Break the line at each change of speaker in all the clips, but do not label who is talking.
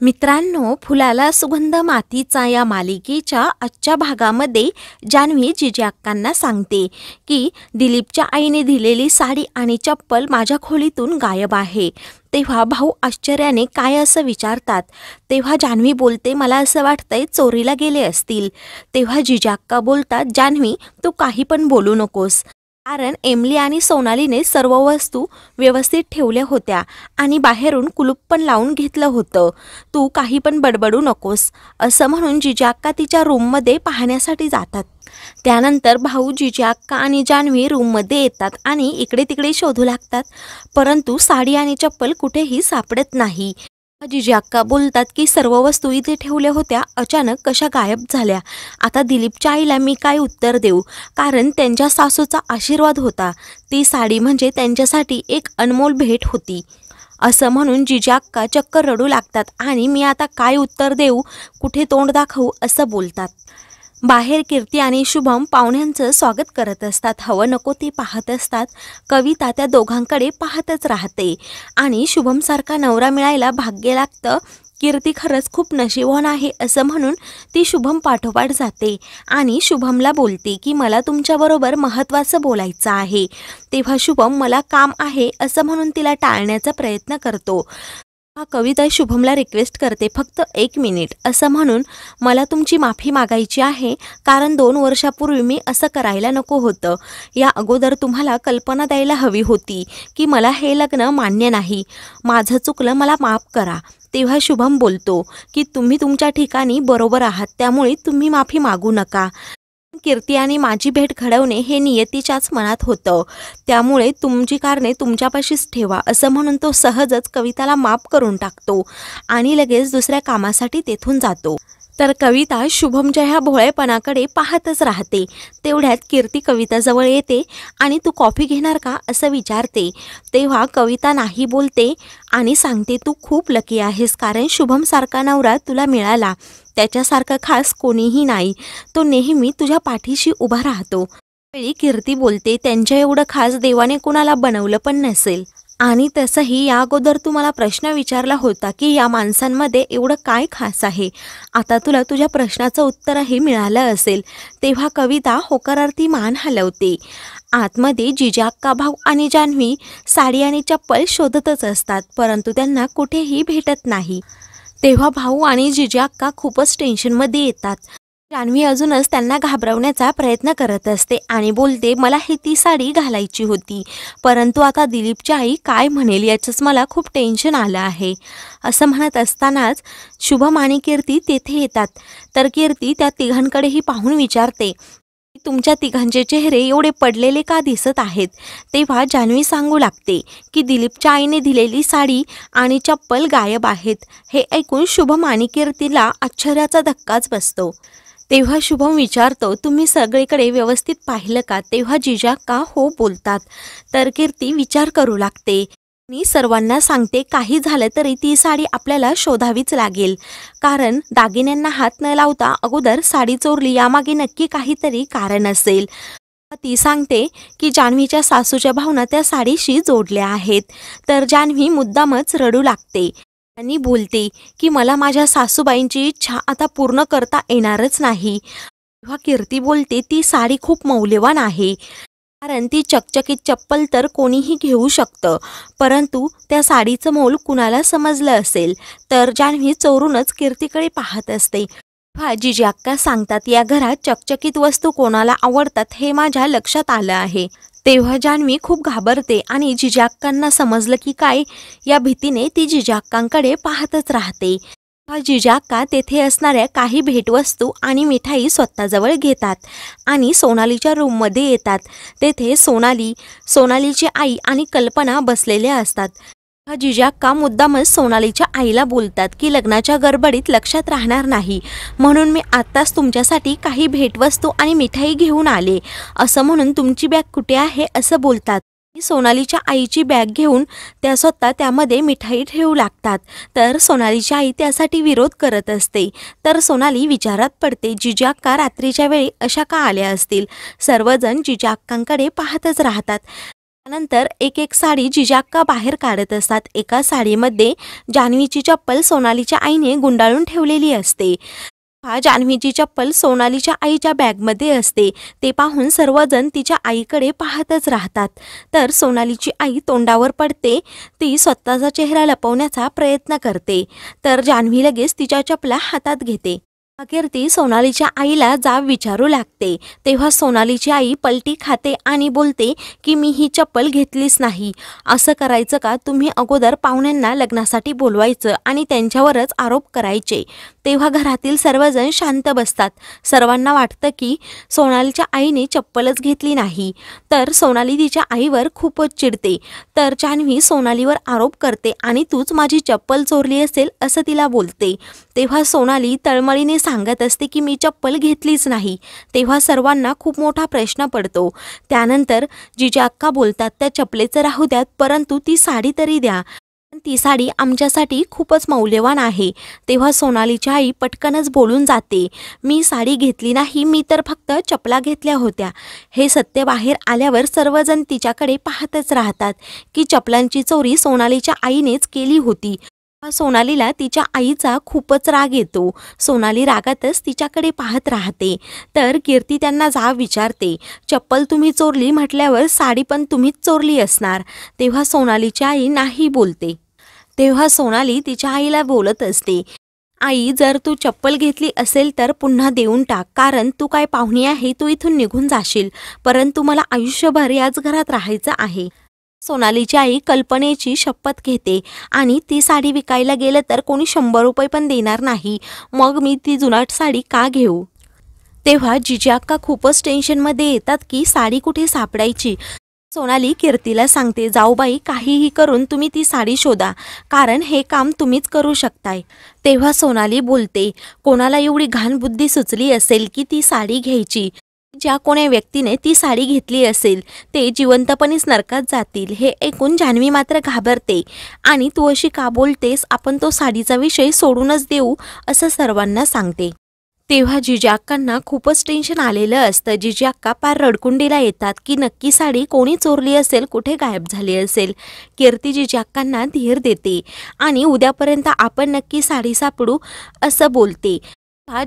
मित्रांनो, फुलाला सुगंध मातीचा या मालिकेच्या आजच्या भागामध्ये जान्हवी जिजी अक्कांना सांगते की दिलीपच्या आईने दिलेली साडी आणि चप्पल माझ्या खोलीतून गायब आहे। तेव्हा भाऊ आश्चर्याने काय असं विचारतात। तेव्हा जान्हवी बोलते, मला असं वाटतंय चोरीला गेले असतील। तेव्हा जिजी अक्का बोलतात, जान्हवी तू काही पण बोलू नकोस, कारण एमली आणि सोनालीने सर्व वस्तू व्यवस्थित ठेवल्या होत्या आणि बाहेरून कुलूप पण लावून घेतलं होतं। तू काही पण बडबडू नकोस, असं म्हणून जिजी अक्का तिच्या रूममध्ये पाहण्यासाठी जातात। त्यानंतर भाऊ, जिजी अक्का आणि जान्हवी रूममध्ये येतात आणि इकडे तिकडे शोधू लागतात, परंतु साडी आणि चप्पल कुठेही सापडत नाही। जिजी अक्का बोलतात की सर्व वस्तू इथे ठेवल्या होत्या, अचानक कशा गायब झाल्या। आता दिलीपच्या आईला मी काय उत्तर देऊ, कारण त्यांच्या सासूचा आशीर्वाद होता। ती साडी म्हणजे त्यांच्यासाठी एक अनमोल भेट होती। असं म्हणून जिजी अक्का चक्क रडू लागतात आणि मी आता काय उत्तर देऊ, कुठे तोंड दाखवू असं बोलतात। बाहेर कीर्ती आणि शुभम पाहुण्यांचं स्वागत करत असतात, हवं नको ते पाहत असतात। कविता त्या दोघांकडे पाहतच राहते आणि शुभमसारखा नवरा मिळायला भाग्य लागतं। कीर्ती खरंच खूप नशीबवान आहे असं म्हणून ती शुभम पाठोपाठ जाते आणि शुभमला बोलते की मला तुमच्याबरोबर महत्त्वाचं बोलायचं आहे। तेव्हा शुभम मला काम आहे असं म्हणून तिला टाळण्याचा प्रयत्न करतो। कविता शुभमला रिक्वेस्ट करते, फक्त 1 मिनिट असं म्हणून, मला तुमची माफी मागायची आहे, कारण 2 वर्षापूर्वी मी असं करायला नको होतं। या अगोदर तुम्हाला कल्पना द्यायला हवी होती की मला हे लग्न मान्य नाही, माझं चुकलं, मला माफ करा। तेव्हा शुभम बोलतो की तुम्ही तुमच्या ठिकाणी बरोबर आहात, त्यामुळे तुम्ही माफी मागू नका। कीर्ती आणि माझी भेट घडवणे हे नियतीच्याच मनात होतं, त्यामुळे तुमची कारणे तुमच्यापाशीच ठेवा, असं म्हणून तो सहजच कविताला माफ करून टाकतो आणि लगेच दुसऱ्या कामासाठी तेथून जातो। तर कविता शुभमच्या ह्या भोळेपणाकडे पाहतच राहते। तेवढ्यात कीर्ती कविताजवळ येते आणि तू कॉफी घेणार का असं विचारते। तेव्हा कविता नाही बोलते आणि सांगते, तू खूप लकी आहेस, कारण शुभमसारखा नवरा तुला मिळाला, त्याच्यासारखं खास कोणीही नाही, तो नेहमी तुझ्या पाठीशी उभा राहतो। वेळी कीर्ती बोलते, त्यांच्या एवढं खास देवाने कुणाला बनवलं पण नसेल, आणि तसंही या अगोदर तू मला प्रश्न विचारला होता की या माणसांमध्ये एवढं काय खास आहे, आता तुला तुझ्या प्रश्नाचं उत्तरही मिळालं असेल। तेव्हा कविता होकारार्थी मान हलवते। आतमध्ये जिजी अक्का, भाऊ आणि जान्हवी साडी आणि चप्पल शोधतच असतात, परंतु त्यांना कुठेही भेटत नाही। तेव्हा भाऊ आणि जिजी अक्का खूपच टेन्शनमध्ये येतात। जान्हवी अजूनच त्यांना घाबरवण्याचा प्रयत्न करत असते आणि बोलते, मला ही ती साडी घालायची होती, परंतु आता दिलीपची आई काय म्हणेल याचंच मला खूप टेन्शन आलं आहे। असं म्हणत असतानाच शुभम आणि कीर्ती तेथे येतात। तर कीर्ती त्या तिघांकडेही पाहून विचारते, तुमच्या तिघांचे चेहरे एवढे पडलेले का दिसत आहेत। तेव्हा जान्हवी सांगू लागते की दिलीपच्या आईने दिलेली साडी आणि चप्पल गायब आहेत। हे ऐकून शुभम आणि कीर्तीला आश्चर्याचा धक्काच बसतो। तेव्हा शुभम विचारतो, तुम्ही सगळीकडे व्यवस्थित पाहिलं का। तेव्हा जिजी अक्का हो बोलतात। तर कीर्ती विचार करू लागते आणि सर्वांना सांगते, काही झालं तरी ती साडी आपल्याला शोधावीच लागेल, कारण दागिन्यांना हात न लावता अगोदर साडी चोरली, यामागे नक्की काहीतरी कारण असेल। ती सांगते की जान्हवीच्या सासूच्या भावना त्या साडीशी जोडल्या आहेत। तर जान्हवी मुद्दामच रडू लागते आणि बोलते की मला माझ्या सासूबाईंची इच्छा आता पूर्ण करता येणारच नाही। तेव्हा कीर्ती बोलते, ती साडी खूप मौल्यवान आहे, कारण ती चकचकीत चप्पल तर कोणीही घेऊ शकतं, परंतु त्या साडीचं मोल कुणाला समजलं असेल। तर जान्हवी चोरूनच कीर्तीकडे पाहत असते। तेव्हा जिजी अक्का सांगतात, या घरात चकचकीत वस्तू कोणाला आवडतात हे माझ्या लक्षात आलं आहे। तेव्हा जान्हवी खूप घाबरते आणि जिजी अक्कांना समजलं की काय, या भीतीने ती जिजी अक्कांकडे पाहतच राहते। तेव्हा जिजी अक्का तेथे असणाऱ्या काही भेटवस्तू आणि मिठाई स्वतःजवळ घेतात आणि सोनालीच्या रूममध्ये येतात। तेथे सोनालीची आई आणि कल्पना बसलेल्या असतात। जिजी अक्का मुद्दामच सोनालीच्या आईला बोलतात की लग्नाच्या गडबडीत लक्षात राहणार नाही, म्हणून मी आत्ताच तुमच्यासाठी काही भेटवस्तू आणि मिठाई घेऊन आले, असं म्हणून तुमची बॅग कुठे आहे असं बोलतात। सोनालीच्या आईची बॅग घेऊन त्या स्वतः त्यामध्ये मिठाई ठेवू लागतात। तर सोनालीची आई त्यासाठी विरोध करत असते। तर सोनाली विचारात पडते, जिजी अक्का रात्रीच्या वेळी अशा का आल्या असतील। सर्वजण जिजी अक्कांकडे पाहतच राहतात। त्यानंतर एक एक साडी जिजाक्का बाहेर काढत असतात. एका साडीमध्ये जान्हवीची चप्पल सोनालीच्या आईने गुंडाळून ठेवलेली असते. जान्हवीची चप्पल सोनालीच्या आईच्या बॅगमध्ये असते. ते पाहून सर्वजण तिच्या आईकडे पाहतच राहतात. तर सोनालीची आई तोंडावर पडते. ती स्वतःचा चेहरा लपवण्याचा प्रयत्न करते. तर जान्हवी लगेच तिच्या चपला हातात घेते. अखेर ती सोनालीच्या आईला जाब विचारू लागते. तेव्हा सोनालीची आई पलटी खाते आणि बोलते की मी ही चप्पल घेतलीच नाही. असं करायचं का? तुम्ही अगोदर पाहुण्यांना लग्नासाठी बोलवायचं आणि त्यांच्यावरच आरोप करायचे. तेव्हा घरातील सर्वजण शांत बसतात. सर्वांना वाटतं की सोनालीच्या आईने चप्पलच घेतली नाही. तर सोनाली तिच्या आईवर खूपच चिडते. तर जान्हवी सोनालीवर आरोप करते आणि तूच माझी चप्पल चोरली असेल असं तिला बोलते. तेव्हा सोनाली तळमळीने सांगत असते की मी चप्पल घेतलीच नाही. तेव्हा सर्वांना खूप मोठा प्रश्न पडतो. त्यानंतर जिजाक्का बोलतात त्या चपलेचं राहू द्यात, परंतु ती साडी तरी द्या. ती साडी आमच्यासाठी खूपच मौल्यवान आहे. तेव्हा सोनालीची आई पटकनच बोलून जाते, मी साडी घेतली नाही, मी तर फक्त चपला घेतल्या होत्या. हे सत्य बाहेर आल्यावर सर्वजण तिच्याकडे पाहतच राहतात की चपलांची चोरी सोनालीच्या आईनेच केली होती. सोनालीला तिच्या आईचा खूपच राग येतो. सोनाली रागातच तिच्याकडे पाहत राहते. तर कीर्ती त्यांना जाब विचारते, चप्पल तुम्ही चोरली म्हटल्यावर साडी पण तुम्हीच चोरली असणार. तेव्हा सोनालीची आई नाही बोलते. तेव्हा सोनाली तिच्या आईला बोलत असते, आई जर तू चप्पल घेतली असेल तर पुन्हा देऊन टाक, कारण तू काय पाहुणी आहे, तू इथून निघून जाशील, परंतु मला आयुष्यभर याच घरात राहायचं आहे. सोनालीची आई कल्पनेची शपथ घेते आणि ती साडी विकायला गेलं तर कोणी 100 रुपये पण देणार नाही. मग मी ती जुनाट साडी का घेऊ? तेव्हा जिजाक्का खूपच टेन्शनमध्ये येतात की साडी कुठे सापडायची. सोनाली कीर्तीला सांगते, जाऊबाई काहीही करून तुम्ही ती साडी शोधा, कारण हे काम तुम्हीच करू शकताय. तेव्हा सोनाली बोलते, कोणाला एवढी घाण बुद्धी सुचली असेल की ती साडी घ्यायची? ज्या कोण्या व्यक्तीने ती साडी घेतली असेल ते जिवंतपणीच नरकात जातील. हे ऐकून जान्हवी मात्र घाबरते आणि तू अशी का बोलतेस, आपण तो साडीचा विषय सोडूनच देऊ असं सर्वांना सांगते. तेव्हा जिजाक्कांना खूपच टेन्शन आलेलं असतं. जिजाक्का पार रडकुंडीला येतात की नक्की साडी कोणी चोरली असेल, कुठे गायब झाली असेल. कीर्ती जिजाक्कांना धीर देते आणि उद्यापर्यंत आपण नक्की साडी सापडू असं बोलते.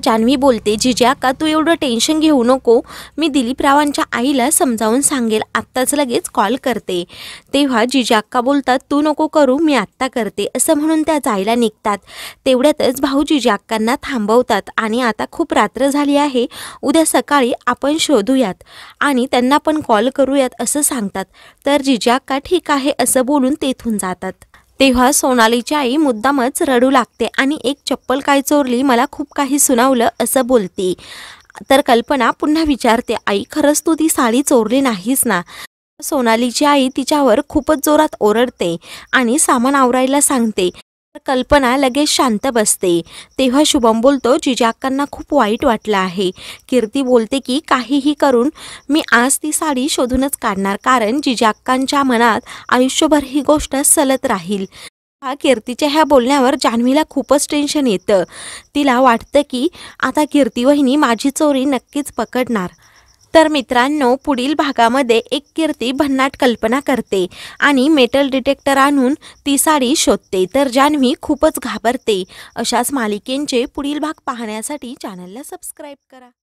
जान्हवी बोलते, जिजाक्का तू एवढं टेन्शन घेऊ नको, मी दिलीपरावांच्या आईला समजावून सांगेल, आत्ताच लगेच कॉल करते. तेव्हा जिजाक्का बोलतात, तू नको करू, मी आत्ता करते असं म्हणून त्या जायला निघतात. तेवढ्यातच भाऊ जिजाक्कांना थांबवतात आणि आता खूप रात्र झाली आहे, उद्या सकाळी आपण शोधूयात आणि त्यांना पण कॉल करूयात असं सांगतात. तर जिजाक्का ठीक आहे असं बोलून तेथून जातात. तेव्हा सोनालीची आई मुद्दामच रडू लागते आणि एक चप्पल काय चोरली, मला खूप काही सुनावलं असं बोलते. तर कल्पना पुन्हा विचारते, आई खरंच तू ती साडी चोरली नाहीस ना? सोनालीची आई तिच्यावर खूपच जोरात ओरडते आणि सामान आवरायला सांगते. कल्पना लगेच शांत बसते. तेव्हा शुभम बोलतो, जिजाक्कांना खूप वाईट वाटलं आहे. कीर्ती बोलते की काहीही करून मी आज ती साडी शोधूनच काढणार, कारण जिजाक्कांच्या मनात आयुष्यभर ही गोष्ट सलत राहील. कीर्तीच्या ह्या बोलण्यावर जान्हवीला खूपच टेन्शन येतं. तिला वाटतं की आता कीर्ती वहिनी माझी चोरी नक्कीच पकडणार. तर मित्रांनो, पुढील भागामध्ये एक कीर्ती भन्नाट कल्पना करते आणि मेटल डिटेक्टर आणून ती साडी शोधते. तर जान्हवी खूपच घाबरते. अशाच मालिकेंचे पुढील भाग पाहण्यासाठी चॅनलला सबस्क्राईब करा.